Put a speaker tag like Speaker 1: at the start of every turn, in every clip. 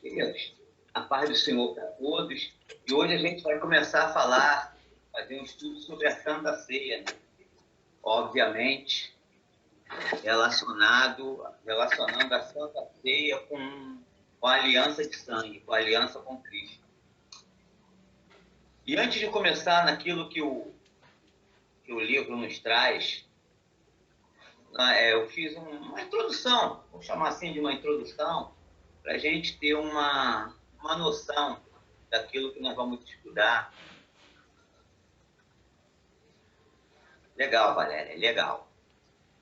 Speaker 1: Deus, a paz do Senhor para todos. E hoje a gente vai começar a fazer um estudo sobre a Santa Ceia, né? Obviamente, relacionando a Santa Ceia com a aliança de sangue, com a aliança com Cristo. E antes de começar naquilo que o livro nos traz, eu fiz uma introdução, vou chamar assim de uma introdução, para a gente ter uma noção daquilo que nós vamos estudar. Legal, Valéria, legal.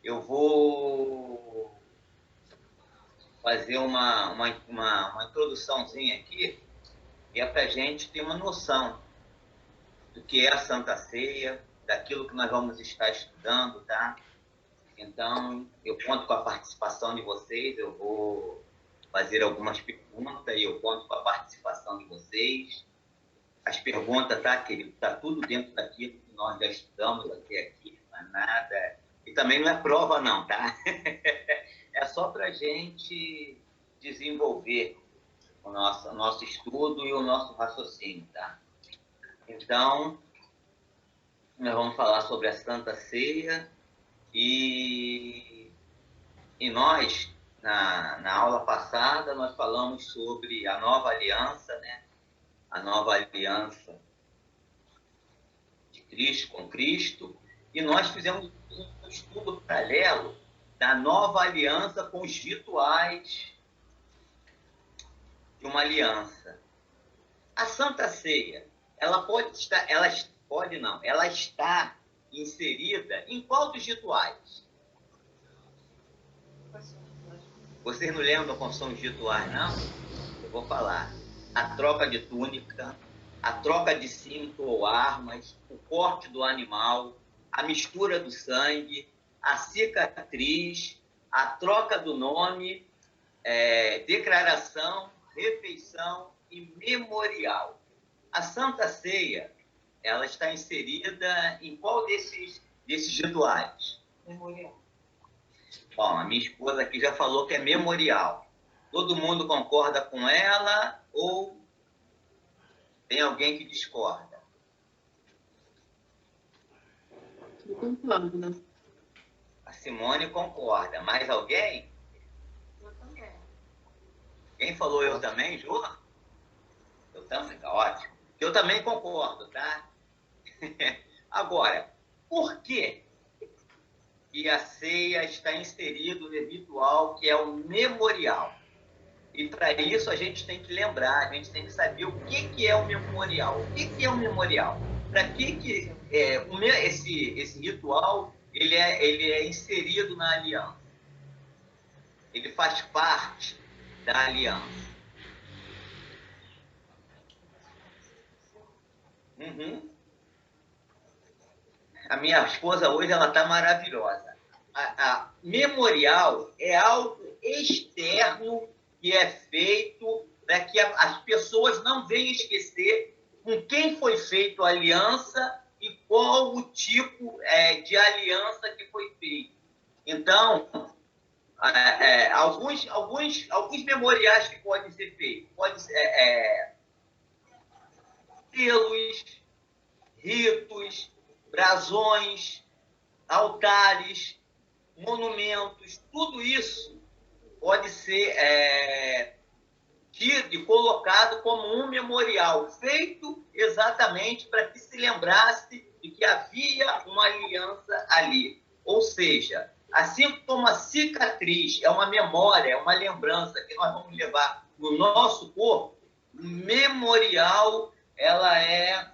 Speaker 1: Eu vou fazer uma introduçãozinha aqui, que é para a gente ter uma noção do que é a Santa Ceia, daquilo que nós vamos estar estudando, tá? Então, eu conto com a participação de vocês, eu vou fazer algumas perguntas e eu conto com a participação de vocês. As perguntas, tá, querido? Tá tudo dentro daquilo que nós já estudamos até aqui, não é nada. E também não é prova, não, tá? É só para a gente desenvolver o nosso estudo e o nosso raciocínio, tá? Então, nós vamos falar sobre a Santa Ceia e nós, na aula passada, nós falamos sobre a nova aliança, né? A nova aliança de Cristo com Cristo, e nós fizemos um estudo paralelo da nova aliança com os rituais de uma aliança. A Santa Ceia, ela está inserida em qual dos rituais? Vocês não lembram quais são os rituais, não? Eu vou falar. A troca de túnica, a troca de cinto ou armas, o corte do animal, a mistura do sangue, a cicatriz, a troca do nome, declaração, refeição e memorial. A Santa Ceia, ela está inserida em qual desses rituais? Memorial. Bom, a minha esposa aqui já falou que é memorial. Todo mundo concorda com ela ou tem alguém que discorda?
Speaker 2: Eu concordo, né?
Speaker 1: A Simone concorda. Mais alguém?
Speaker 2: Eu também.
Speaker 1: Quem falou eu também, Jô? Eu também, tá ótimo. Eu também concordo, tá? Agora, por que a ceia está inserida no ritual que é o memorial? E para isso a gente tem que lembrar, a gente tem que saber o que é o memorial. O que é o memorial? Para que esse ritual ele é inserido na aliança? Ele faz parte da aliança. Uhum. A minha esposa hoje ela está maravilhosa. A memorial é algo externo que é feito para que as pessoas não venham esquecer com quem foi feita a aliança e qual o tipo de aliança que foi feito. Então, alguns memoriais que podem ser feitos, podem ser selos, ritos, brasões, altares, monumentos, tudo isso pode ser tido e colocado como um memorial, feito exatamente para que se lembrasse de que havia uma aliança ali. Ou seja, assim como a cicatriz é uma memória, é uma lembrança que nós vamos levar no nosso corpo, o memorial ela é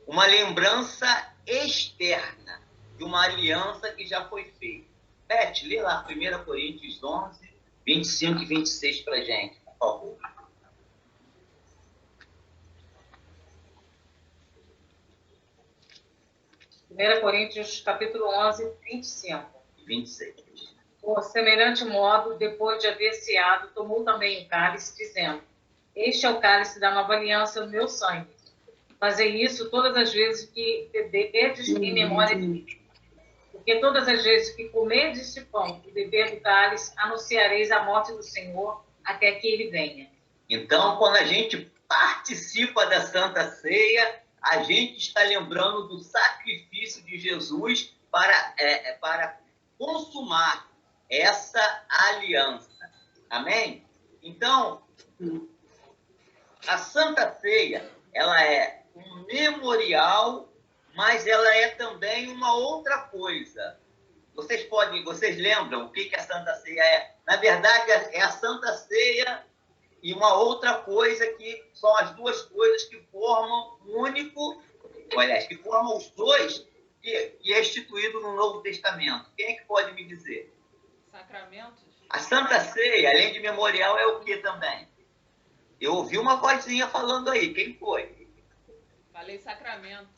Speaker 1: uma lembrança externa de uma aliança que já foi feita. Beth, lê lá 1 Coríntios 11, 25 e 26 para a gente, por favor.
Speaker 3: Coríntios, capítulo 11, 25.
Speaker 1: 26.
Speaker 3: Por semelhante modo, depois de haver ceado, tomou também o cálice, dizendo: Este é o cálice da nova aliança no meu sangue. Fazei isso todas as vezes que beberdes em memória de mim. Porque todas as vezes que comerdes este pão e beber do cálice, anunciareis a morte do Senhor até que ele venha.
Speaker 1: Então, quando a gente participa da Santa Ceia, a gente está lembrando do sacrifício de Jesus para consumar essa aliança. Amém? Então, a Santa Ceia, ela é um memorial, mas ela é também uma outra coisa. Vocês lembram o que a Santa Ceia é? Na verdade, é a Santa Ceia e uma outra coisa que são as duas coisas que formam um único, aliás, que formam os dois e é instituído no Novo Testamento. Quem é que pode me dizer?
Speaker 4: Sacramentos?
Speaker 1: A Santa Ceia, além de memorial, é o que também? Eu ouvi uma vozinha falando aí. Quem foi?
Speaker 4: Falei sacramento.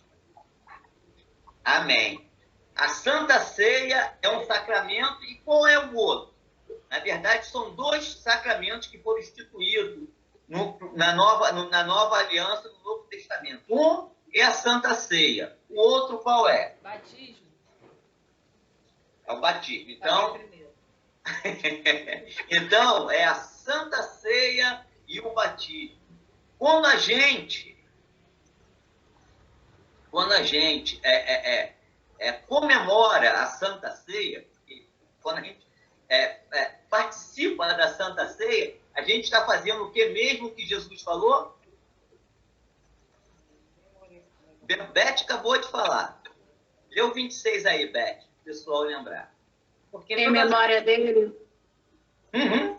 Speaker 1: Amém. A Santa Ceia é um sacramento e qual é o outro? Na verdade, são dois sacramentos que foram instituídos na nova aliança, no Novo Testamento. Um é a Santa Ceia. O outro qual é?
Speaker 4: Batismo.
Speaker 1: É o batismo. Então, então é a Santa Ceia e o batismo. Quando a gente comemora a Santa Ceia, quando a gente participa da Santa Ceia, a gente está fazendo o que mesmo que Jesus falou? Beth acabou de falar. Lê o 26 aí, Beth, para o pessoal lembrar.
Speaker 3: Porque
Speaker 2: Em memória dele.
Speaker 1: Uhum.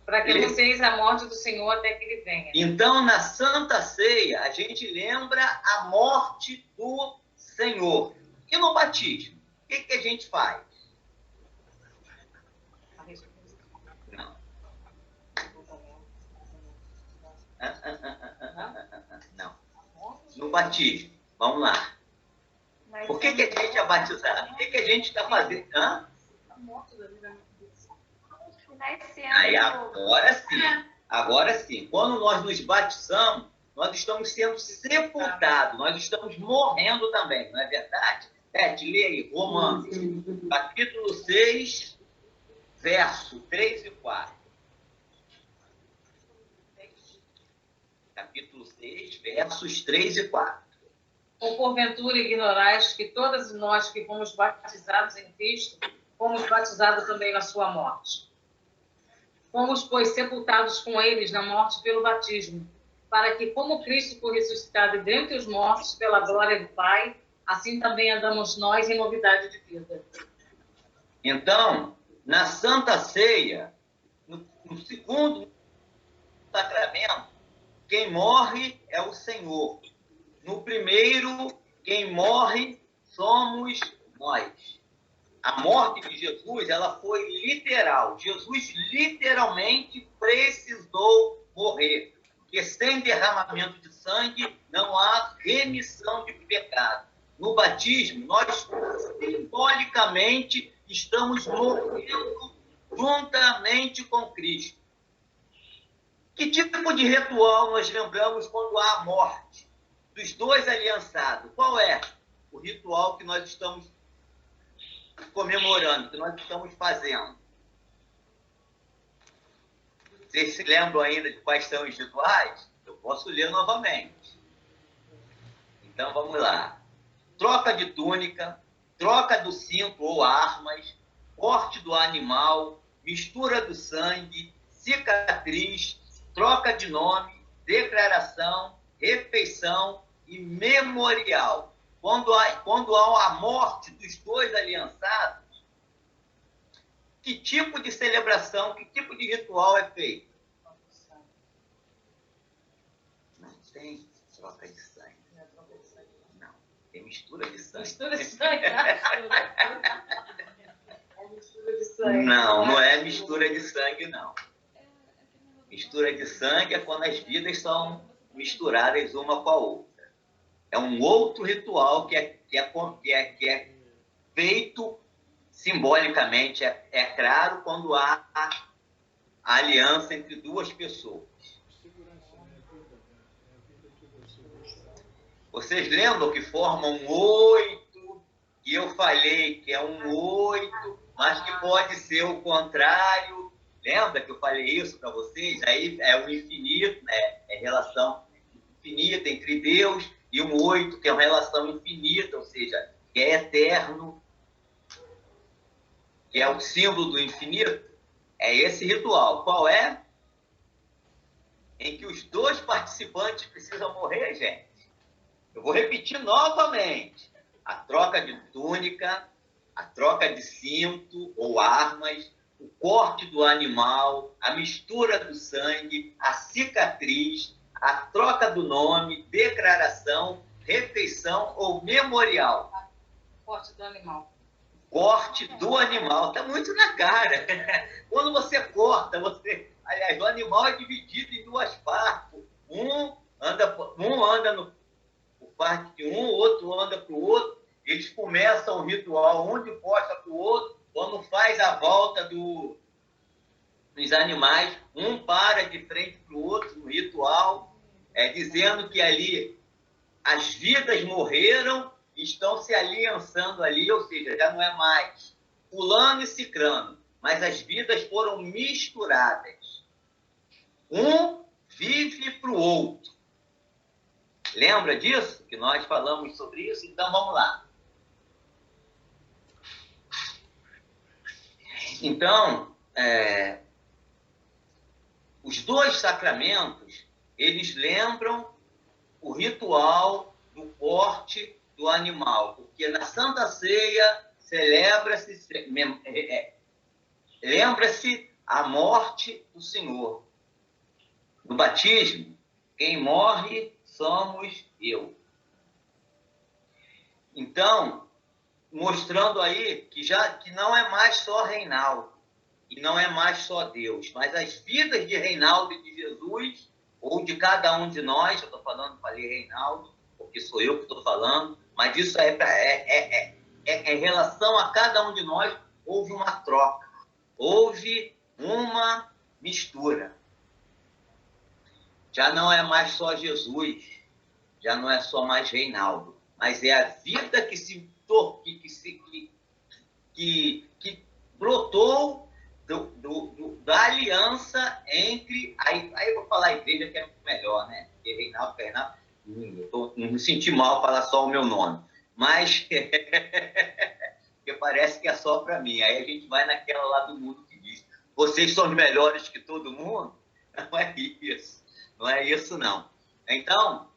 Speaker 3: Para que anuncieis a morte do Senhor até que ele venha.
Speaker 1: Então, na Santa Ceia, a gente lembra a morte do Senhor. E no batismo, o que a gente faz? Não. Não. No batismo. Vamos lá. Por que a gente é batizado? O que a gente está fazendo? Hã? Aí, agora sim. Quando nós nos batizamos, nós estamos sendo sepultados, nós estamos morrendo também, não é verdade? Beth, lê aí, Romanos, capítulo 6, verso 3 e 4. Capítulo 6, versos 3 e 4.
Speaker 3: Ou porventura ignorais que todas nós que fomos batizados em Cristo, fomos batizados também na sua morte. Fomos, pois, sepultados com eles na morte pelo batismo, para que, como Cristo foi ressuscitado dentre os mortos pela glória do Pai, assim também andamos nós em novidade de vida.
Speaker 1: Então, na Santa Ceia, no segundo sacramento, quem morre é o Senhor. No primeiro, quem morre somos nós. A morte de Jesus, ela foi literal. Jesus literalmente precisou morrer. Porque sem derramamento de sangue não há remissão de pecado. No batismo, nós simbolicamente estamos morrendo juntamente com Cristo. Que tipo de ritual nós lembramos quando há a morte dos dois aliançados? Qual é o ritual que nós estamos comemorando, que nós estamos fazendo? Vocês se lembram ainda de quais são os rituais? Eu posso ler novamente. Então vamos lá. Troca de túnica, troca do cinto ou armas, corte do animal, mistura do sangue, cicatriz, troca de nome, declaração, refeição e memorial. Quando há a morte dos dois aliançados, que tipo de celebração, que tipo de ritual é feito? Não tem troca de sangue. Não, tem mistura de sangue.
Speaker 3: Mistura de sangue. Mistura de sangue.
Speaker 1: Não é mistura de sangue, não. Mistura de sangue é quando as vidas são misturadas uma com a outra. É um outro ritual que é feito simbolicamente, é claro, quando há a aliança entre duas pessoas. Vocês lembram que formam um 8, que eu falei que é um 8, mas que pode ser o contrário, Lembra que eu falei isso para vocês? Aí é o infinito, né? É relação infinita entre Deus e um 8, que é uma relação infinita, ou seja, que é eterno, que é o símbolo do infinito. É esse ritual. Qual é? Em que os dois participantes precisam morrer, gente. Eu vou repetir novamente. A troca de túnica, a troca de cinto ou armas, o corte do animal, a mistura do sangue, a cicatriz, a troca do nome, declaração, refeição ou memorial.
Speaker 3: Corte do animal.
Speaker 1: Corte do animal. Está muito na cara. Quando você corta, aliás, o animal é dividido em duas partes. Um anda no parte de um, o outro anda para o outro. Eles começam o ritual, um de costa para o outro. Quando faz a volta dos animais, um para de frente para o outro no ritual, dizendo que ali as vidas morreram, estão se aliançando ali, ou seja, já não é mais fulano e cicrano, mas as vidas foram misturadas. Um vive para o outro. Lembra disso? Que nós falamos sobre isso? Então, vamos lá. Então, os dois sacramentos, eles lembram o ritual do corte do animal, porque na Santa Ceia lembra-se a morte do Senhor. No batismo, quem morre somos eu. Então, mostrando aí que não é mais só Reinaldo, e não é mais só Deus, mas as vidas de Reinaldo e de Jesus, ou de cada um de nós, eu falei Reinaldo, porque sou eu que estou falando, mas isso em relação a cada um de nós, houve uma troca, houve uma mistura. Já não é mais só Jesus, já não é só mais Reinaldo, mas é a vida que brotou da aliança entre... Aí eu vou falar a igreja, que é melhor, né? Porque Reinaldo, não me senti mal falar só o meu nome, mas porque parece que é só para mim. Aí a gente vai naquela lá do mundo que diz: vocês são melhores que todo mundo? Não é isso. Não é isso, não. Então,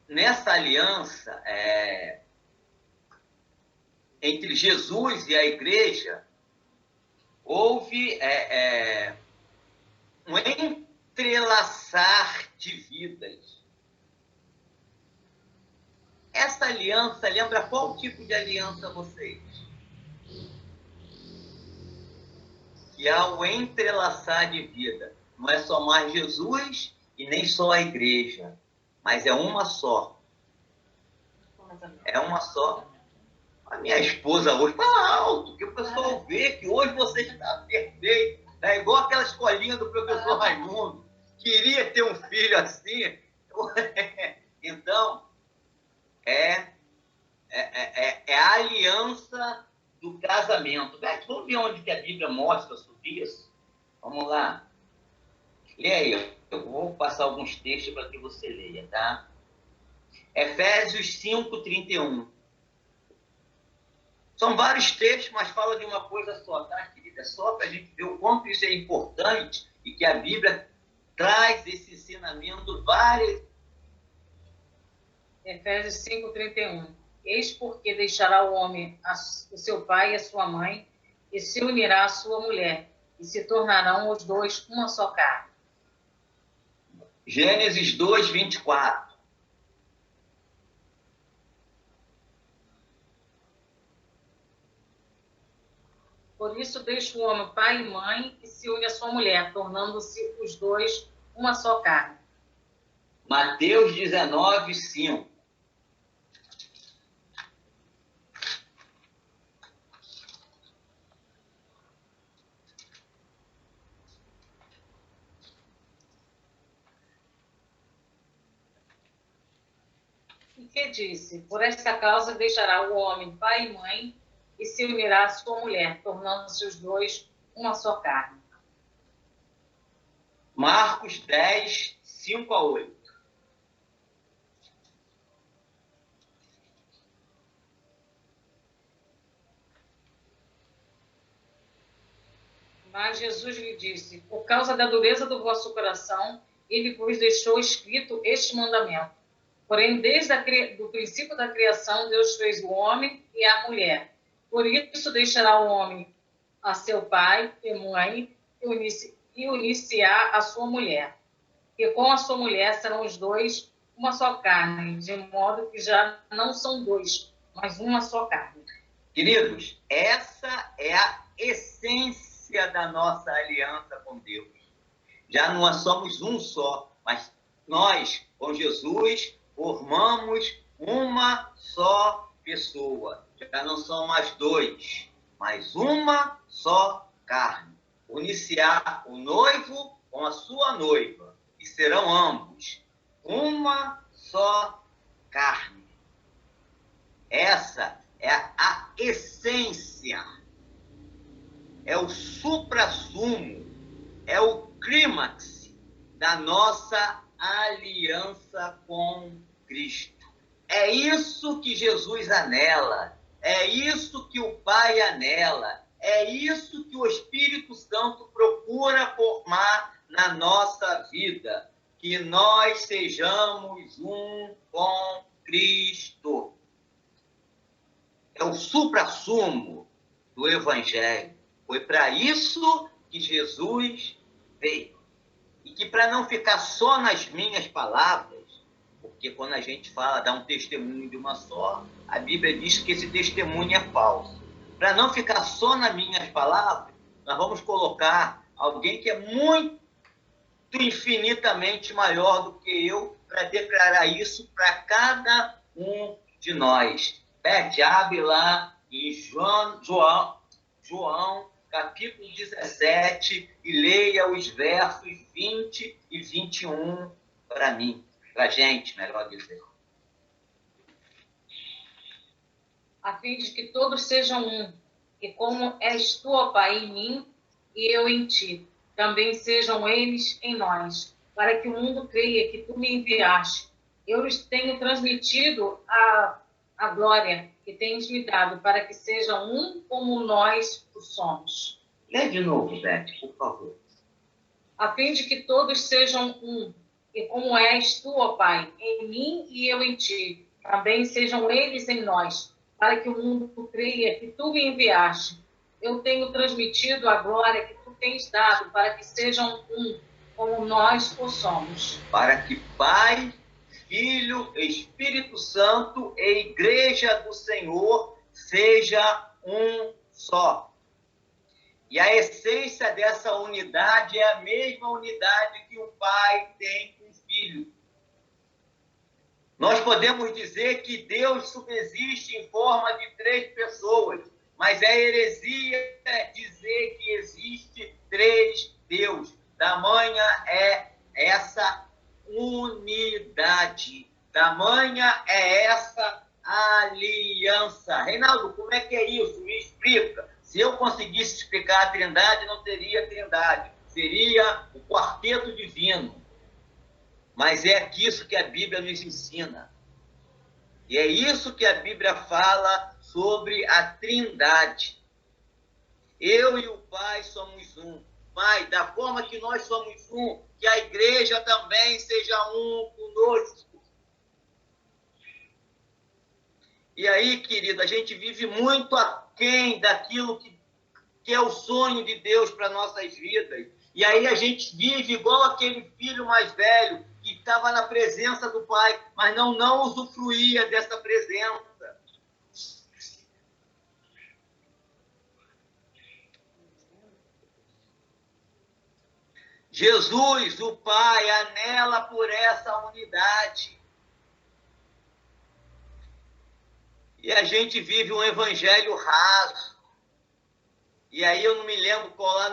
Speaker 1: nessa aliança entre Jesus e a igreja, houve um entrelaçar de vidas. Essa aliança lembra qual tipo de aliança vocês? Que há o entrelaçar de vida. Não é só mais Jesus e nem só a igreja, mas é uma só. É uma só. A minha esposa hoje fala alto, que o pessoal vê que hoje você está perfeito. É igual aquela escolinha do professor Raimundo. Queria ter um filho assim. Então, é a aliança do casamento. Vamos ver onde que a Bíblia mostra sobre isso? Vamos lá. Lê aí. Eu vou passar alguns textos para que você leia, tá? Efésios 5:31. São vários textos, mas fala de uma coisa só, tá, querida? É só para a gente ver o quanto isso é importante e que a Bíblia traz esse ensinamento várias.
Speaker 3: Efésios 5:31. Eis porque deixará o homem o seu pai e a sua mãe, e se unirá à sua mulher, e se tornarão os dois uma só carne.
Speaker 1: Gênesis 2:24.
Speaker 3: Por isso deixa o homem pai e mãe e se une à sua mulher, tornando-se os dois uma só carne.
Speaker 1: Mateus 19:5.
Speaker 3: E que disse? Por esta causa deixará o homem pai e mãe e se unirá à sua mulher, tornando-se os dois uma só carne.
Speaker 1: Marcos 10, 5 a 8.
Speaker 3: Mas Jesus lhe disse: por causa da dureza do vosso coração, ele vos deixou escrito este mandamento. Porém, desde o princípio da criação, Deus fez o homem e a mulher. Por isso deixará o homem a seu pai e mãe e unir-se-á a sua mulher. E com a sua mulher serão os dois uma só carne, de modo que já não são dois, mas uma só carne.
Speaker 1: Queridos, essa é a essência da nossa aliança com Deus. Já não somos um só, mas nós, com Jesus, formamos uma só pessoa. Já não são mais dois, mas uma só carne. Unir-se-á o noivo com a sua noiva, e serão ambos uma só carne. Essa é a essência, é o suprassumo, é o clímax da nossa aliança com Cristo. É isso que Jesus anela, é isso que o Pai anela, é isso que o Espírito Santo procura formar na nossa vida, que nós sejamos um com Cristo. É o suprassumo do Evangelho. Foi para isso que Jesus veio. E que para não ficar só nas minhas palavras, porque quando a gente fala, dá um testemunho de uma só, a Bíblia diz que esse testemunho é falso. Para não ficar só nas minhas palavras, nós vamos colocar alguém que é muito infinitamente maior do que eu para declarar isso para cada um de nós. Beth, abre lá em João, capítulo 17, e leia os versos 20 e 21 para mim, para a gente, melhor dizendo.
Speaker 3: A fim de que todos sejam um, e como és tu, ó Pai, em mim e eu em ti, também sejam eles em nós, para que o mundo creia que tu me enviaste. Eu lhes tenho transmitido a glória que tens me dado, para que sejam um como nós o somos.
Speaker 1: Lê de novo, Beth, por favor.
Speaker 3: A fim de que todos sejam um, e como és tu, ó Pai, em mim e eu em ti, também sejam eles em nós, para que o mundo creia que tu me enviaste. Eu tenho transmitido a glória que tu tens dado, para que sejam um, como nós o somos.
Speaker 1: Para que Pai, Filho, Espírito Santo e Igreja do Senhor seja um só. E a essência dessa unidade é a mesma unidade que o Pai tem com o Filho. Nós podemos dizer que Deus subsiste em forma de 3 pessoas, mas é heresia dizer que existe 3 deuses. Tamanha é essa unidade. Tamanha é essa aliança. Reinaldo, como é que é isso? Me explica. Se eu conseguisse explicar a Trindade, não teria Trindade. Seria o quarteto divino. Mas é isso que a Bíblia nos ensina. E é isso que a Bíblia fala sobre a Trindade. Eu e o Pai somos um. Pai, da forma que nós somos um, que a igreja também seja um conosco. E aí, querido, a gente vive muito aquém daquilo que é o sonho de Deus para nossas vidas. E aí a gente vive igual aquele filho mais velho que estava na presença do Pai, mas não usufruía dessa presença. Jesus, o Pai, anela por essa unidade. E a gente vive um evangelho raso. E aí eu não me lembro qual lá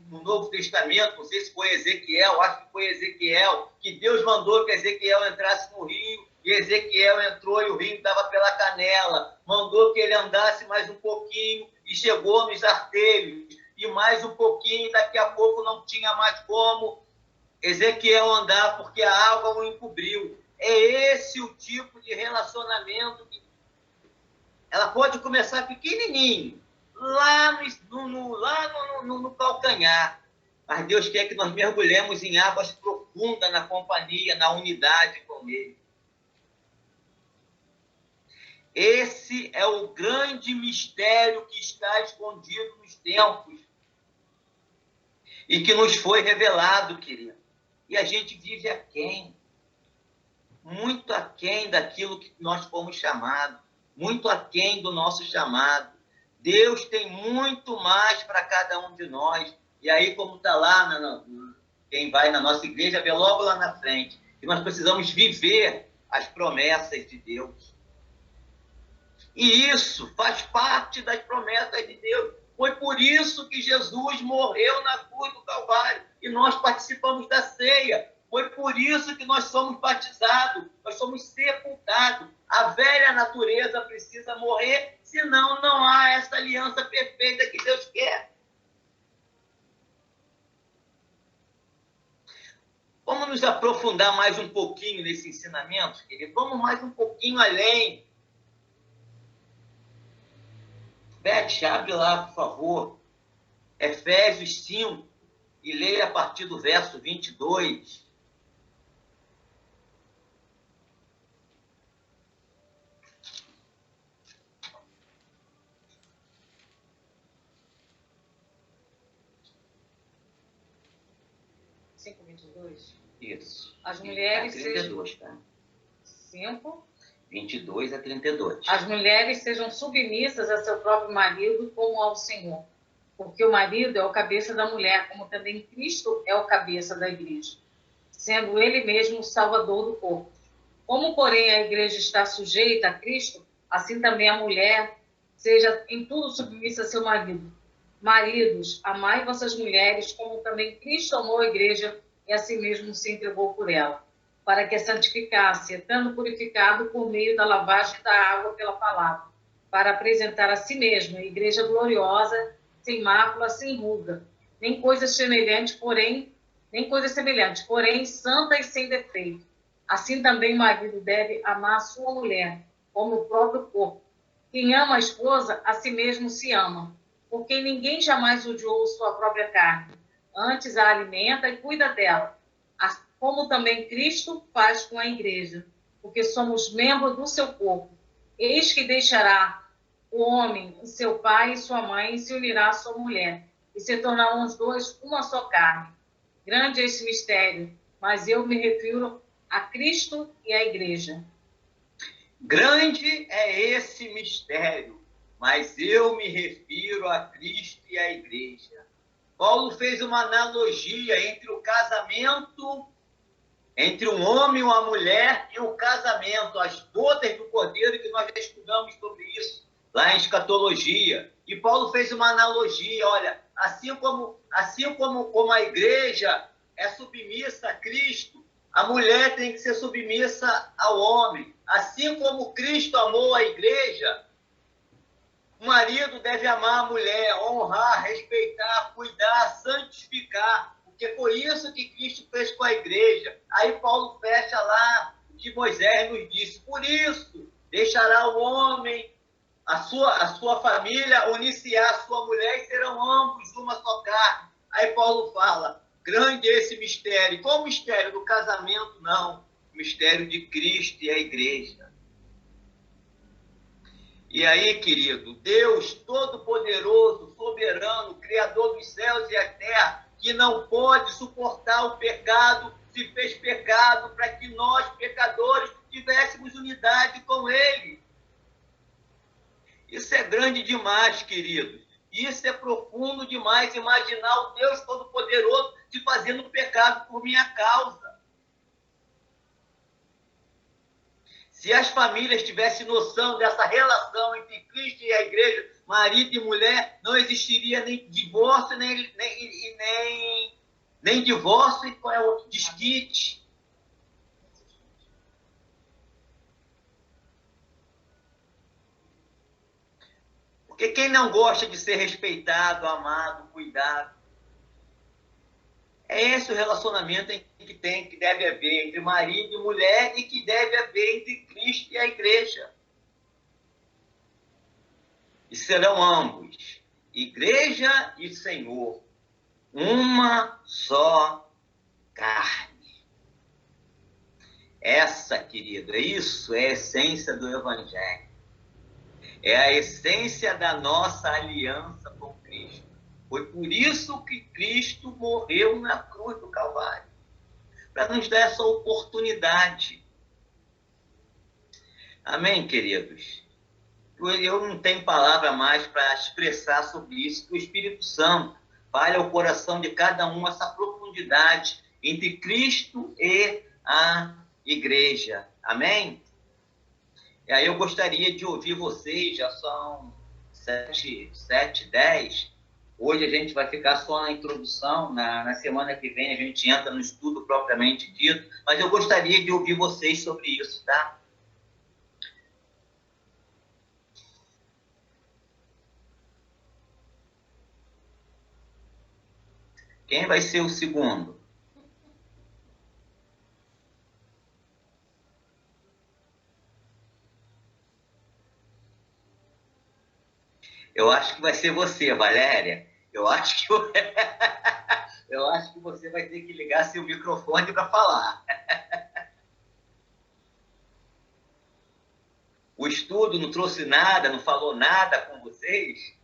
Speaker 1: no Novo Testamento, não sei se foi Ezequiel, acho que foi Ezequiel, que Deus mandou que Ezequiel entrasse no rio, e Ezequiel entrou e o rio estava pela canela. Mandou que ele andasse mais um pouquinho e chegou nos artelhos. e mais um pouquinho, daqui a pouco não tinha mais como Ezequiel andar, porque a água o encobriu. É esse o tipo de relacionamento que ela pode começar pequenininho, lá no calcanhar. Mas Deus quer que nós mergulhemos em águas profundas na companhia, na unidade com Ele. Esse é o grande mistério que está escondido nos tempos e que nos foi revelado, querido. E a gente vive aquém, muito aquém daquilo que nós fomos chamados, muito aquém do nosso chamado. Deus tem muito mais para cada um de nós. E aí, como está lá, quem vai na nossa igreja, vê logo lá na frente, que nós precisamos viver as promessas de Deus. E isso faz parte das promessas de Deus. Foi por isso que Jesus morreu na cruz do Calvário e nós participamos da ceia. Foi por isso que nós somos batizados, nós somos sepultados. A velha natureza precisa morrer, senão não há essa aliança perfeita que Deus quer. Vamos nos aprofundar mais um pouquinho nesse ensinamento, querido? Vamos mais um pouquinho além. Beth, abre lá, por favor, Efésios 5, e leia a partir do verso 22. Isso.
Speaker 3: As mulheres
Speaker 1: 32, tá?
Speaker 3: 5.
Speaker 1: 22 a 32.
Speaker 3: As mulheres sejam submissas a seu próprio marido como ao Senhor, porque o marido é o cabeça da mulher, como também Cristo é o cabeça da igreja, sendo ele mesmo o salvador do corpo. Como, porém, a igreja está sujeita a Cristo, assim também a mulher seja em tudo submissa a seu marido. Maridos, amai vossas mulheres, como também Cristo amou a igreja e a si mesmo se entregou por ela, para que a santificasse, estando purificado por meio da lavagem da água pela palavra, para apresentar a si mesmo a igreja gloriosa, sem mácula, sem ruga, nem coisa semelhante, porém santa e sem defeito. Assim também o marido deve amar a sua mulher, como o próprio corpo. Quem ama a esposa, a si mesmo se ama, porque ninguém jamais odiou sua própria carne, antes a alimenta e cuida dela, como também Cristo faz com a igreja, porque somos membros do seu corpo. Eis que deixará o homem, seu pai e sua mãe, e se unirá à sua mulher, e se tornarão os dois uma só carne. Grande é esse mistério, mas eu me refiro a Cristo e à igreja.
Speaker 1: Grande é esse mistério, mas eu me refiro a Cristo e à igreja. Paulo fez uma analogia entre o casamento, entre um homem e uma mulher, e o casamento, as bodas do cordeiro, que nós já estudamos sobre isso lá em escatologia. E Paulo fez uma analogia, olha, assim como a igreja é submissa a Cristo, a mulher tem que ser submissa ao homem. Assim como Cristo amou a igreja, o marido deve amar a mulher, honrar, respeitar, cuidar, santificar, porque foi isso que Cristo fez com a igreja. Aí Paulo fecha lá o que Moisés nos disse. Por isso, deixará o homem, a sua família, unir-se à sua mulher e serão ambos uma só carne. Aí Paulo fala, grande é esse mistério. Qual o mistério do casamento? Não, o mistério de Cristo e a igreja. E aí, querido, Deus Todo-Poderoso, Soberano, Criador dos céus e a terra, que não pode suportar o pecado, se fez pecado para que nós, pecadores, tivéssemos unidade com Ele. Isso é grande demais, queridos. Isso é profundo demais, imaginar o Deus Todo-Poderoso te fazendo pecado por minha causa. Se as famílias tivessem noção dessa relação entre Cristo e a igreja, marido e mulher, não existiria nem divórcio, nem divórcio, e qual é o outro? Desquite. Porque Porque quem não gosta de ser respeitado, amado, cuidado? É esse o relacionamento que deve haver entre marido e mulher e que deve haver entre Cristo e a igreja. E serão ambos, igreja e Senhor, uma só carne. Essa, querido, isso é a essência do Evangelho. É a essência da nossa aliança com Cristo. Foi por isso que Cristo morreu na cruz do Calvário, para nos dar essa oportunidade. Amém, queridos? Eu não tenho palavra mais para expressar sobre isso, que o Espírito Santo fale ao coração de cada um essa profundidade entre Cristo e a igreja. Amém? E aí eu gostaria de ouvir vocês, já são 7h10. Hoje a gente vai ficar só na introdução, na semana que vem a gente entra no estudo propriamente dito, mas eu gostaria de ouvir vocês sobre isso, tá? Quem vai ser o segundo? Eu acho que vai ser você, Valéria. Eu acho que eu acho que você vai ter que ligar seu microfone para falar. O estudo não trouxe nada, não falou nada com vocês?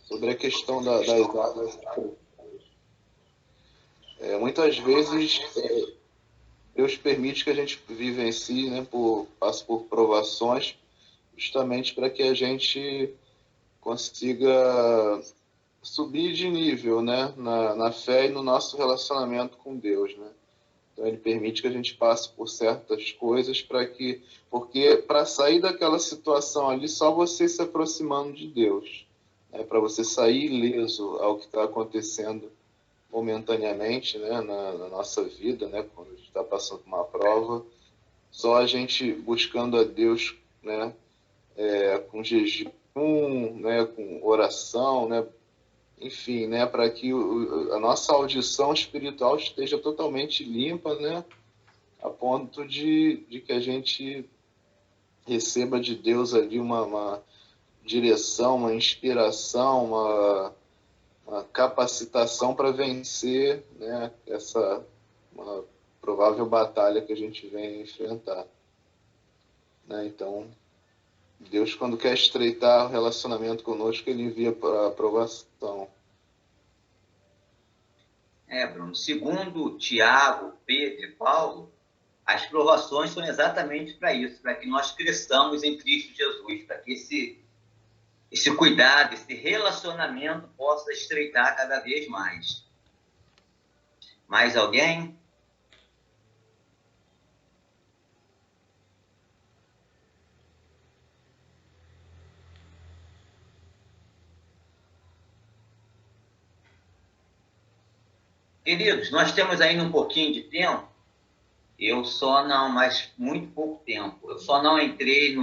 Speaker 5: Sobre a questão das águas, muitas vezes Deus permite que a gente vivencie, né, passe por provações, justamente para que a gente consiga subir de nível, né, na fé e no nosso relacionamento com Deus, né? Então ele permite que a gente passe por certas coisas porque para sair daquela situação ali, só você se aproximando de Deus, né, para você sair ileso ao que está acontecendo momentaneamente, né, na nossa vida, né, quando a gente está passando por uma prova, só a gente buscando a Deus, né, com jejum, né, com oração, né, enfim, né, para que a nossa audição espiritual esteja totalmente limpa, né, a ponto de que a gente receba de Deus ali uma direção, uma inspiração, uma capacitação para vencer, né, uma provável batalha que a gente vem enfrentar, né? Então, Deus, quando quer estreitar o relacionamento conosco, ele envia para aprovação.
Speaker 1: Bruno, segundo Tiago, Pedro e Paulo, as provações são exatamente para isso, para que nós cresçamos em Cristo Jesus, para que esse cuidado, esse relacionamento possa estreitar cada vez mais. Mais alguém? Queridos, nós temos ainda um pouquinho de tempo. Eu só não, mas muito pouco tempo. Eu só não entrei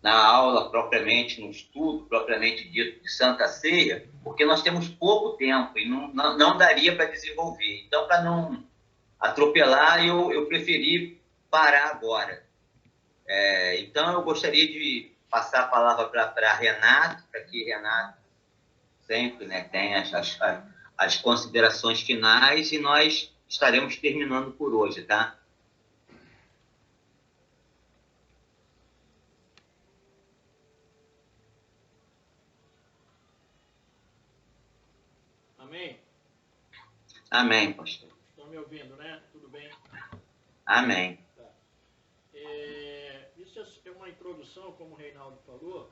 Speaker 1: na aula propriamente, no estudo propriamente dito de Santa Ceia, porque nós temos pouco tempo e não daria para desenvolver. Então, para não atropelar, eu preferi parar agora. Então, eu gostaria de passar a palavra para Renato, para que Renato sempre, né, tenha as considerações finais e nós estaremos terminando por hoje, tá?
Speaker 6: Amém?
Speaker 1: Amém, pastor.
Speaker 6: Estão me ouvindo, né? Tudo bem?
Speaker 1: Amém.
Speaker 6: Tá. Isso é uma introdução, como o Reinaldo falou,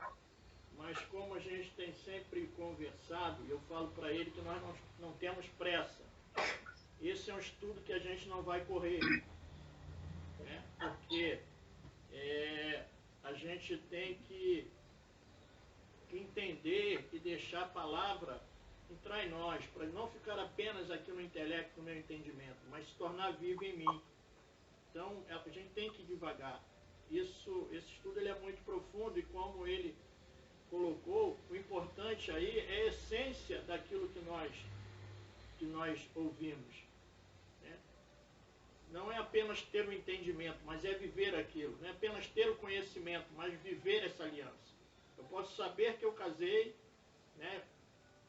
Speaker 6: mas como a gente tem sempre conversado, eu falo para ele que nós não temos pressa. Esse é um estudo que a gente não vai correr, né? Porque a gente tem que entender e deixar a palavra entrar em nós, para não ficar apenas aqui no intelecto, no meu entendimento, mas se tornar vivo em mim. Então, a gente tem que ir devagar. Esse estudo ele é muito profundo e como ele colocou, o importante aí é a essência daquilo que nós ouvimos. Né? Não é apenas ter o entendimento, mas é viver aquilo. Não é apenas ter o conhecimento, mas viver essa aliança. Eu posso saber que eu casei, né?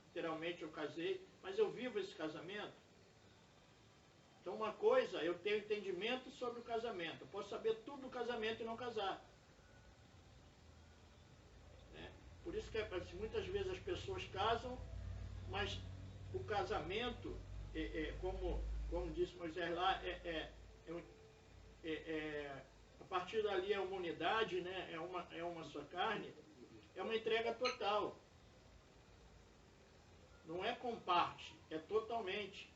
Speaker 6: Literalmente eu casei, mas eu vivo esse casamento. Então uma coisa, eu tenho entendimento sobre o casamento. Eu posso saber tudo do casamento e não casar. Né? Por isso que muitas vezes as pessoas casam, mas o casamento, como disse Moisés lá, a partir dali é uma unidade, né? é uma só carne, é uma entrega total. Não é com parte, é totalmente.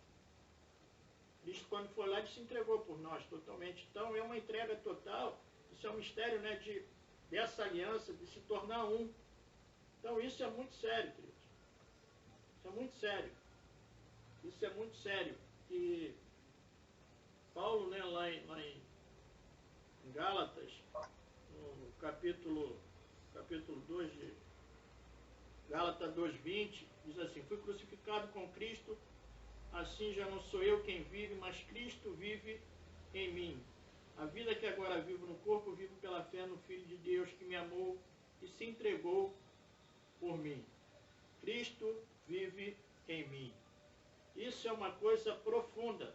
Speaker 6: Cristo, quando foi lá, ele se entregou por nós totalmente. Então, é uma entrega total. Isso é um mistério, né, dessa aliança, de se tornar um. Então, isso é muito sério, queridos. Isso é muito sério. Isso é muito sério. E Paulo, né, lá em Gálatas, no capítulo 2 de Gálatas 2:20, diz assim: fui crucificado com Cristo, assim já não sou eu quem vive, mas Cristo vive em mim. A vida que agora vivo no corpo, vivo pela fé no Filho de Deus que me amou e se entregou por mim. Cristo vive em mim. Isso é uma coisa profunda.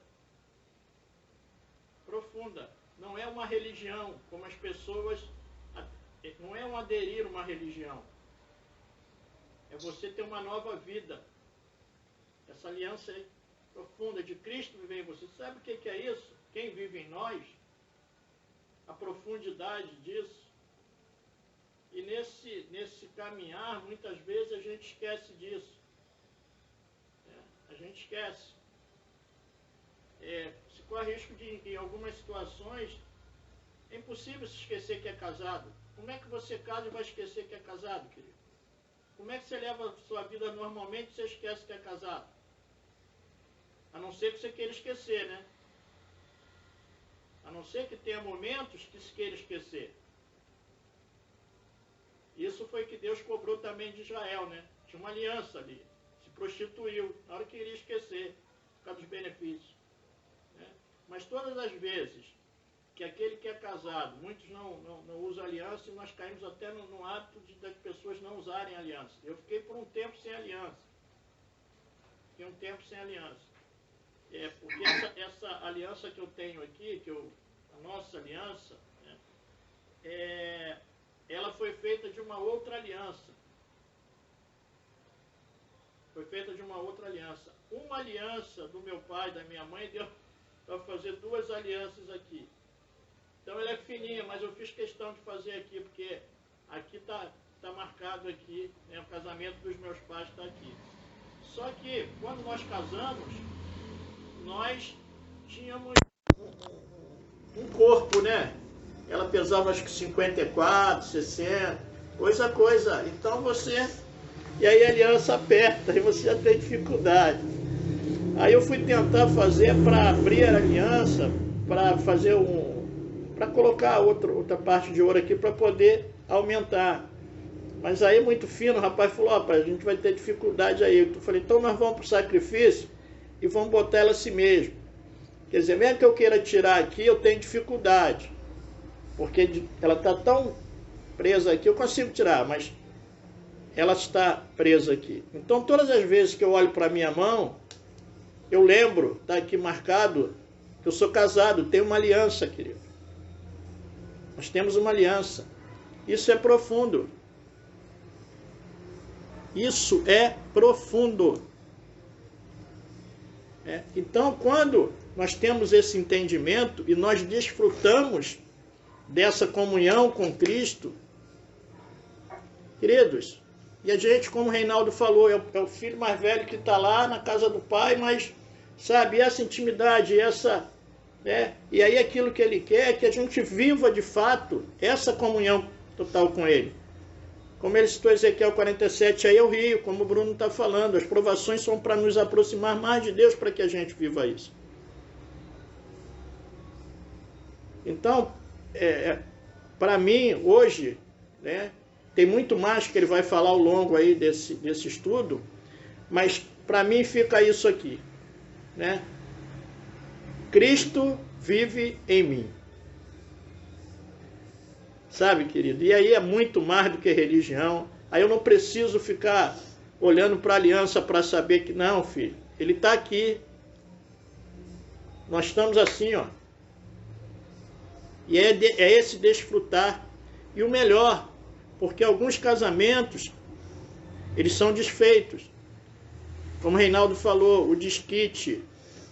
Speaker 6: Profunda. Não é uma religião, como as pessoas... Não é um aderir a uma religião. É você ter uma nova vida. Essa aliança é profunda de Cristo viver em você. Sabe o que é isso? Quem vive em nós? A profundidade disso. E nesse caminhar, muitas vezes a gente esquece disso. A gente esquece. Se corre risco de, em algumas situações, é impossível se esquecer que é casado. Como é que você casa e vai esquecer que é casado, querido? Como é que você leva a sua vida normalmente e você esquece que é casado? A não ser que você queira esquecer, né? A não ser que tenha momentos que se queira esquecer. Isso foi que Deus cobrou também de Israel, né? Tinha uma aliança ali. Se prostituiu, na hora que queria esquecer, por causa dos benefícios. Né? Mas todas as vezes que aquele que é casado, muitos não usam aliança, e nós caímos até no hábito das pessoas não usarem aliança. Eu fiquei por um tempo sem aliança. Fiquei um tempo sem aliança. Porque essa aliança que eu tenho aqui, a nossa aliança, né, ela foi feita de uma outra aliança. Foi feita de uma outra aliança. Uma aliança do meu pai, da minha mãe, deu para fazer 2 alianças aqui. Então ela é fininha, mas eu fiz questão de fazer aqui, porque aqui tá marcado aqui, né, o casamento dos meus pais está aqui. Só que quando nós casamos, nós tínhamos um corpo, né? Ela pesava acho que 54, 60, coisa. Então você... E aí a aliança aperta, e você já tem dificuldade. Aí eu fui tentar fazer para abrir a aliança, para fazer para colocar outra parte de ouro aqui para poder aumentar. Mas aí muito fino, o rapaz falou, rapaz, a gente vai ter dificuldade aí. Eu falei, então nós vamos para o sacrifício e vamos botar ela assim mesmo. Quer dizer, mesmo que eu queira tirar aqui, eu tenho dificuldade. Porque ela está tão presa aqui, eu consigo tirar, mas ela está presa aqui. Então todas as vezes que eu olho para a minha mão, eu lembro, está aqui marcado, que eu sou casado, tenho uma aliança, querido. Nós temos uma aliança. Isso é profundo. Isso é profundo. Então, quando nós temos esse entendimento e nós desfrutamos dessa comunhão com Cristo, queridos, e a gente, como o Reinaldo falou, é o filho mais velho que está lá na casa do pai, mas, sabe, essa intimidade, e aí aquilo que ele quer é que a gente viva de fato essa comunhão total com ele. Como ele citou Ezequiel 47, aí eu rio, como o Bruno está falando. As provações são para nos aproximar mais de Deus, para que a gente viva isso. Então, para mim, hoje, né, tem muito mais que ele vai falar ao longo aí desse estudo, mas para mim fica isso aqui, né? Cristo vive em mim. Sabe, querido? E aí é muito mais do que religião. Aí eu não preciso ficar olhando para a aliança para saber que, não, filho, ele está aqui. Nós estamos assim, ó. E é esse desfrutar. E o melhor, porque alguns casamentos, eles são desfeitos. Como o Reinaldo falou, o desquite.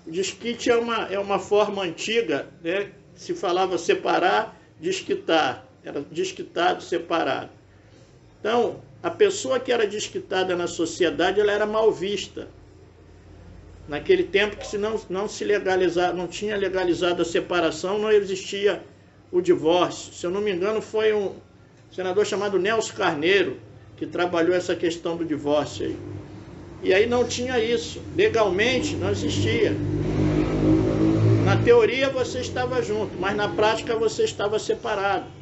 Speaker 6: O desquite é uma forma antiga, né? Se falava separar, desquitar. Era desquitado, separado. Então, a pessoa que era desquitada na sociedade, ela era mal vista. Naquele tempo que se não se legalizar, não tinha legalizado a separação, não existia o divórcio. Se eu não me engano, foi um senador chamado Nelson Carneiro que trabalhou essa questão do divórcio aí. E aí não tinha isso. Legalmente não existia. Na teoria você estava junto, mas na prática você estava separado.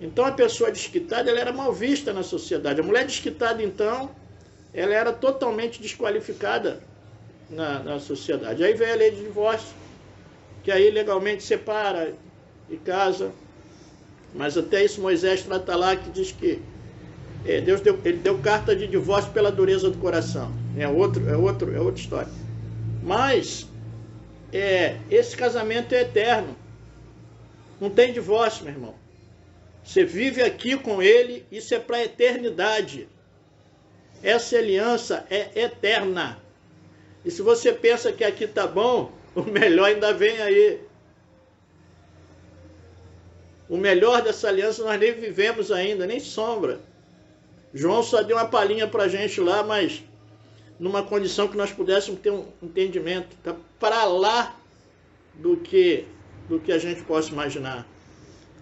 Speaker 6: Então a pessoa desquitada, ela era mal vista na sociedade. A mulher desquitada, então, ela era totalmente desqualificada na sociedade. Aí veio a lei de divórcio, que aí legalmente separa e casa. Mas até isso Moisés trata lá, que diz que Deus ele deu carta de divórcio pela dureza do coração. É outra história. Mas esse casamento é eterno. Não tem divórcio, meu irmão. Você vive aqui com ele, isso é para a eternidade. Essa aliança é eterna. E se você pensa que aqui tá bom, o melhor ainda vem aí. O melhor dessa aliança nós nem vivemos ainda, nem sombra. João só deu uma palhinha para a gente lá, mas numa condição que nós pudéssemos ter um entendimento. Está para lá do que a gente possa imaginar.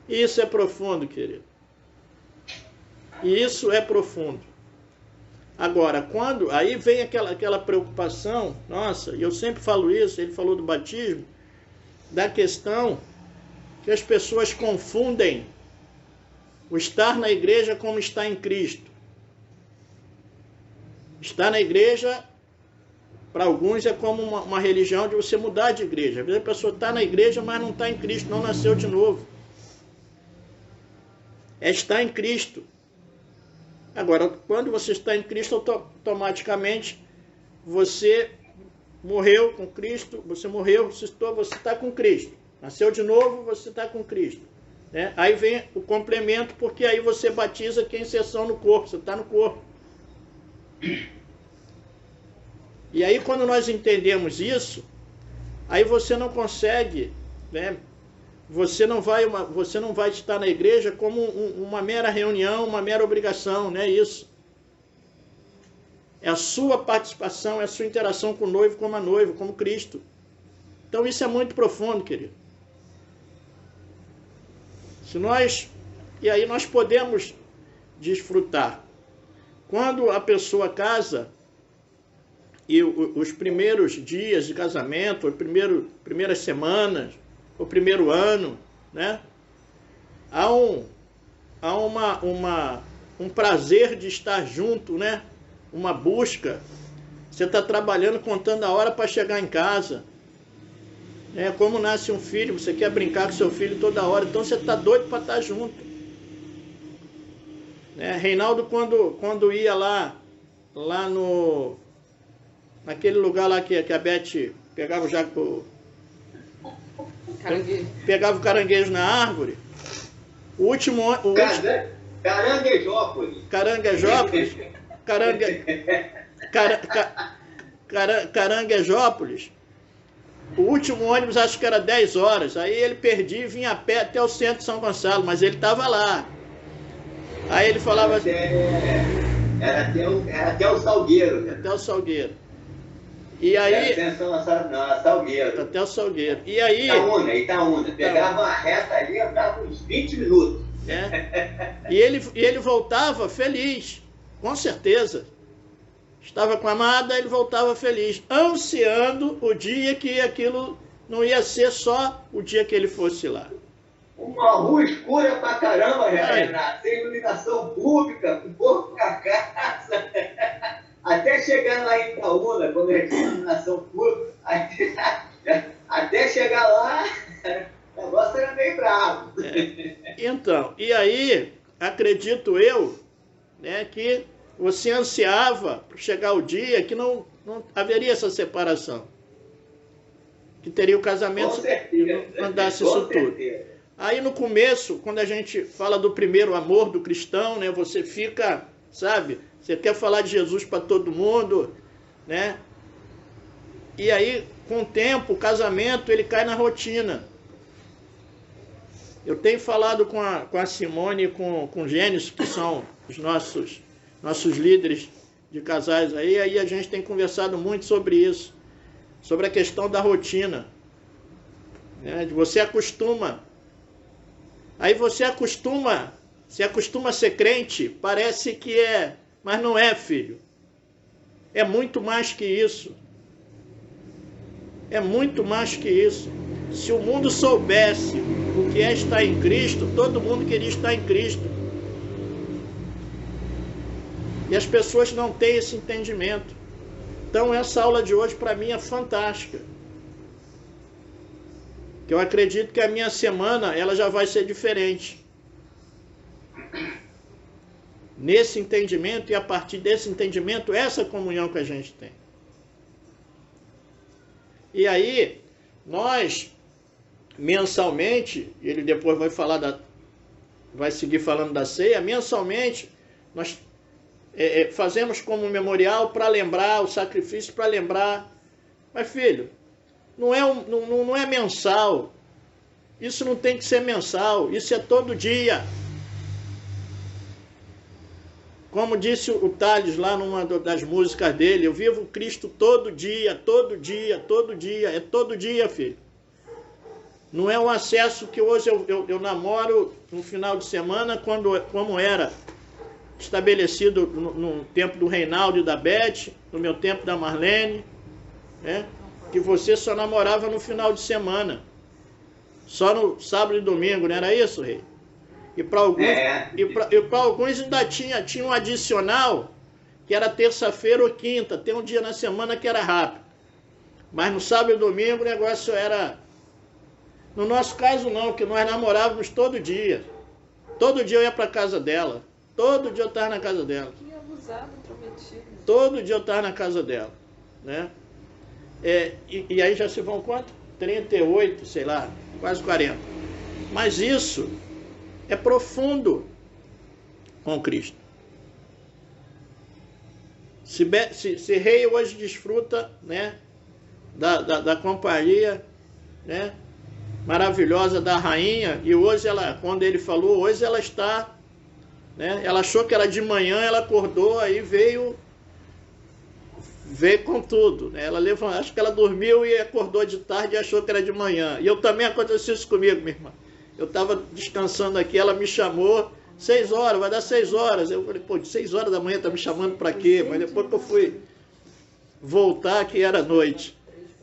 Speaker 6: E isso é profundo, querido. E isso é profundo. Agora, aí vem aquela preocupação, nossa, e eu sempre falo isso, ele falou do batismo, da questão que as pessoas confundem o estar na igreja como estar em Cristo. Estar na igreja, para alguns, é como uma religião de você mudar de igreja. Às vezes a pessoa está na igreja, mas não está em Cristo, não nasceu de novo. É estar em Cristo. Agora, quando você está em Cristo, automaticamente você morreu com Cristo, você morreu, ressuscitou, você está com Cristo. Nasceu de novo, você está com Cristo. Né? Aí vem o complemento, porque aí você batiza que é inserção no corpo, você está no corpo. E aí quando nós entendemos isso, aí você não consegue, né? Você não vai estar na igreja como uma mera reunião, uma mera obrigação, não é isso. É a sua participação, é a sua interação com o noivo, como a noiva, como Cristo. Então isso é muito profundo, querido. E aí nós podemos desfrutar. Quando a pessoa casa, e os primeiros dias de casamento, as primeiras semanas, o primeiro ano, né? Há um prazer de estar junto, né? Uma busca. Você está trabalhando, contando a hora para chegar em casa. Como nasce um filho, você quer brincar com seu filho toda hora, então você está doido para estar junto. Reinaldo, quando ia lá naquele lugar lá que a Beth pegava pegava o caranguejo na árvore, Caranguejópolis, o último ônibus acho que era 10 horas, aí ele perdia e vinha a pé até o centro de São Gonçalo, mas ele estava lá. Aí ele falava assim,
Speaker 7: era até o Salgueiro.
Speaker 6: Até o Salgueiro. E aí...
Speaker 1: Atenção na Salgueiro.
Speaker 6: Até o Salgueiro. E aí...
Speaker 1: Itaúna. Pegava uma reta ali, andava uns 20 minutos.
Speaker 6: E ele voltava feliz, com certeza. Estava com a amada, ele voltava feliz, ansiando o dia que aquilo não ia ser só o dia que ele fosse lá.
Speaker 1: Uma rua escura pra caramba, Renato, sem iluminação pública, com pouco pra casa. Até chegar lá em Itaúna, quando eu tinha iluminação pública, até chegar lá, o negócio era meio bravo.
Speaker 6: Então, e aí, acredito eu, né, que você ansiava para chegar o dia que não haveria essa separação. Que teria o casamento e não andasse isso tudo. Aí no começo, quando a gente fala do primeiro amor do cristão, né, você fica, sabe, você quer falar de Jesus para todo mundo, né? E aí, com o tempo, o casamento, ele cai na rotina. Eu tenho falado com a Simone e com o Gênesis, que são os nossos líderes de casais aí a gente tem conversado muito sobre isso, sobre a questão da rotina, né? Você acostuma, aí você acostuma, se acostuma a ser crente, parece que é, mas não é, filho. É muito mais que isso. É muito mais que isso. Se o mundo soubesse o que é estar em Cristo, todo mundo queria estar em Cristo. E as pessoas não têm esse entendimento. Então essa aula de hoje para mim é fantástica. Que eu acredito que a minha semana ela já vai ser diferente. Nesse entendimento e a partir desse entendimento, essa comunhão que a gente tem. E aí, nós, mensalmente, ele depois vai seguir falando da ceia, mensalmente, nós fazemos como memorial para lembrar, o sacrifício para lembrar. Mas, filho, não é mensal. Isso não tem que ser mensal, isso é todo dia. Como disse o Thales lá numa das músicas dele, eu vivo Cristo todo dia, todo dia, todo dia. É todo dia, filho. Não é um acesso que hoje eu namoro no final de semana, como era estabelecido no tempo do Reinaldo e da Beth, no meu tempo da Marlene, né? Que você só namorava no final de semana. Só no sábado e domingo, não era isso, Rei? E para alguns ainda tinha um adicional, que era terça-feira ou quinta. Tem um dia na semana que era rápido. Mas no sábado e domingo o negócio era... No nosso caso não, que nós namorávamos todo dia. Todo dia eu ia para casa dela. Todo dia eu estava na casa dela.
Speaker 4: Que abusado, intrometido.
Speaker 6: Todo dia eu estava na casa dela, né? E aí já se vão quanto? 38, sei lá, quase 40. Mas isso... é profundo com Cristo. Se Rei hoje desfruta, né, da companhia, né, maravilhosa da rainha, e hoje ela, quando ele falou, hoje ela está, né, ela achou que era de manhã, ela acordou, aí veio com tudo, né? Ela levantou, acho que ela dormiu e acordou de tarde e achou que era de manhã. E eu também aconteceu isso comigo, minha irmã. Eu estava descansando aqui, ela me chamou, 6 horas, vai dar 6 horas. Eu falei, pô, de 6 horas da manhã tá me chamando para quê? Mas depois que eu fui voltar, que era noite.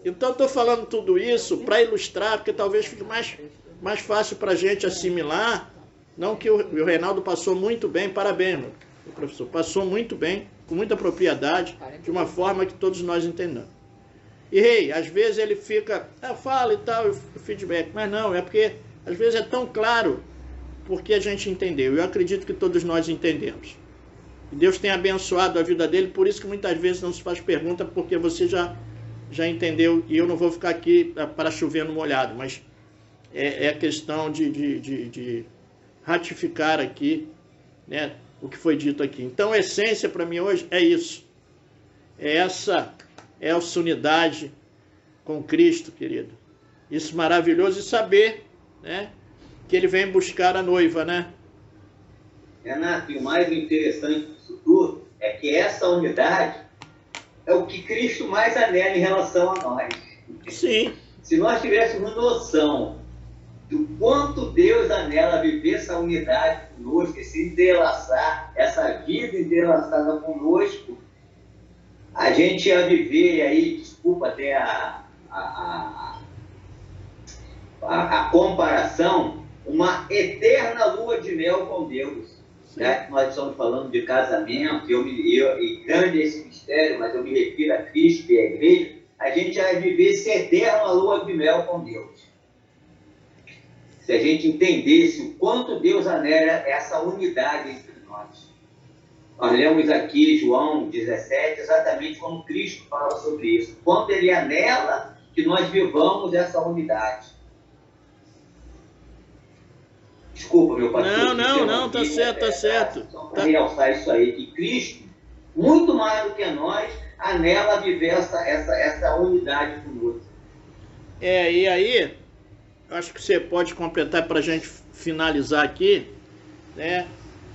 Speaker 6: Então, estou falando tudo isso para ilustrar, porque talvez fique mais fácil para a gente assimilar. Não que o Reinaldo passou muito bem, parabéns, meu professor, passou muito bem, com muita propriedade, de uma forma que todos nós entendamos. E, Rei, às vezes ele fica, fala e tal, o feedback, mas não, é porque... às vezes é tão claro porque a gente entendeu. Eu acredito que todos nós entendemos. E Deus tem abençoado a vida dele, por isso que muitas vezes não se faz pergunta, porque você já entendeu, e eu não vou ficar aqui para chover no molhado, mas é questão de ratificar aqui, né, o que foi dito aqui. Então a essência para mim hoje é isso. É essa unidade com Cristo, querido. Isso maravilhoso, e saber, né, que ele vem buscar a noiva, né?
Speaker 1: Renato, e o mais interessante disso tudo é que essa unidade é o que Cristo mais anela em relação a nós.
Speaker 6: Sim.
Speaker 1: Se nós tivéssemos noção do quanto Deus anela viver essa unidade conosco, esse entrelaçar, essa vida entrelaçada conosco, a gente ia viver aí, desculpa até a comparação, uma eterna lua de mel com Deus. Né? Nós estamos falando de casamento, e grande é esse mistério, mas eu me refiro a Cristo e a igreja, a gente vai viver essa eterna lua de mel com Deus. Se a gente entendesse o quanto Deus anela essa unidade entre nós. Nós lemos aqui João 17, exatamente como Cristo fala sobre isso. Quanto ele anela que nós vivamos essa unidade. Desculpa, meu pastor.
Speaker 6: Não, tá certo, tá certo.
Speaker 1: Só para realçar isso aí, que Cristo, muito mais do que nós, anela viver essa unidade conosco.
Speaker 6: E aí, acho que você pode completar para a gente finalizar aqui, né?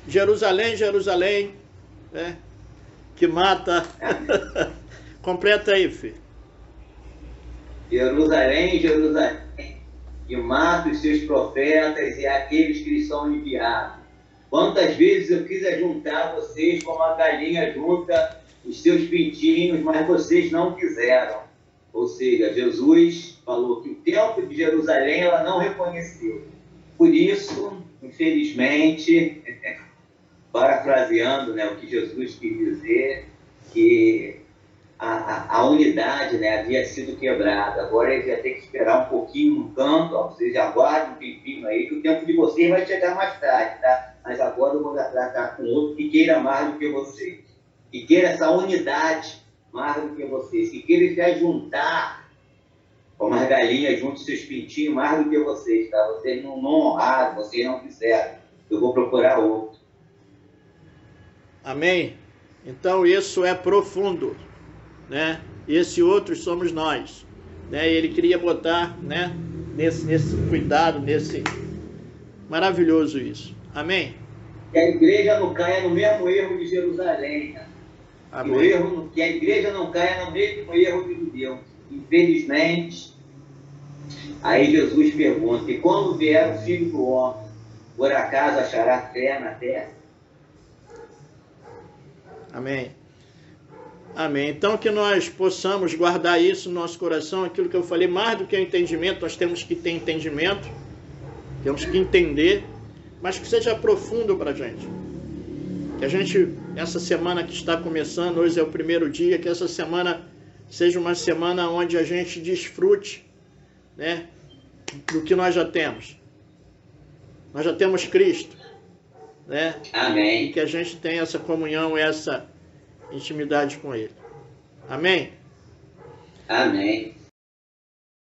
Speaker 6: Jerusalém, Jerusalém, né? Que mata. Completa aí, filho.
Speaker 1: Jerusalém, Jerusalém, que mata os seus profetas e aqueles que lhes são enviados. Quantas vezes eu quis ajuntar vocês como a galinha junta os seus pintinhos, mas vocês não quiseram. Ou seja, Jesus falou que o templo de Jerusalém ela não reconheceu. Por isso, infelizmente, parafraseando, né, o que Jesus quis dizer, que a unidade, né, havia sido quebrada. Agora eles vão ter que esperar um pouquinho no canto, ó, vocês aguardem um tempinho aí, que o tempo de vocês vai chegar mais tarde, tá? Mas agora eu vou tratar com outro que queira mais do que vocês. Que queira essa unidade mais do que vocês. Que queira se ajuntar como as galinhas junto os seus pintinhos mais do que vocês, tá? Vocês não honraram, vocês não quiseram. Eu vou procurar outro.
Speaker 6: Amém? Então isso é profundo, né? Esse outro somos nós, né? Ele queria botar, né? Nesse cuidado, nesse maravilhoso isso. Amém?
Speaker 1: Que a igreja não caia no mesmo erro de Jerusalém, né?
Speaker 6: Amém.
Speaker 1: Que a igreja não caia no mesmo erro de Deus. Infelizmente, aí Jesus pergunta: e quando vier o Filho do Homem, por acaso achará fé na terra?
Speaker 6: Amém. Amém. Então que nós possamos guardar isso no nosso coração, aquilo que eu falei, mais do que o entendimento, nós temos que ter entendimento, temos que entender, mas que seja profundo para a gente. Que a gente, essa semana que está começando, hoje é o primeiro dia, que essa semana seja uma semana onde a gente desfrute, né, do que nós já temos. Nós já temos Cristo, né?
Speaker 1: Amém.
Speaker 6: E que a gente tenha essa comunhão, essa intimidade com Ele. Amém?
Speaker 1: Amém.